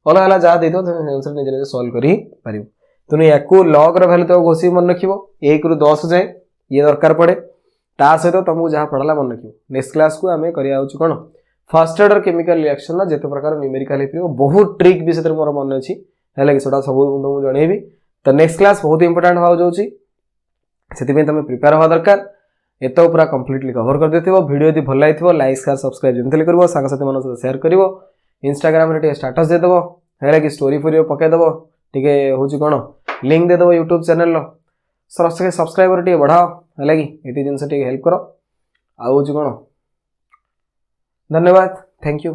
ओला हला जा देतो तमे आंसर निजे निजे सॉल्व करी पारिबो तुम याकू लॉग रो वैल्यू तो घोषी मन रखिबो 1 रु 10 जाए ये दरकार पड़े ता सहित तुमको जहाँ पढ़ला मन रखिबो नेक्स्ट क्लास को आमे करिया होछु कोन फास्ट ऑर्डर केमिकल रिएक्शन ना जेते प्रकार न्यूमेरिकल हेपियो बहुत ट्रिक विषय मोर मन अछि हेला कि सेटा सब तुमको जणेबी तो नेक्स्ट क्लास बहुत इंपोर्टेंट हो जाउची सेति में तुम प्रिपेयर हो दरकार एतो पूरा कंप्लीटली कवर कर देथिबो वीडियो यदि भल लागिथिबो लाइक शेयर सब्सक्राइब जंतले करबो संग साथी मन से शेयर करबो इंस्टाग्राम रे स्टेटस दे देबो हेला कि स्टोरी फॉर पके देबो टिके होची कोन लिंक दे देबो YouTube चैनल लो सरसके सब्सक्राइबर टिके बढ़ाओ हेला कि एति जिंस टिके हेल्प करो आ होची कोन धन्यवाद थैंक यू।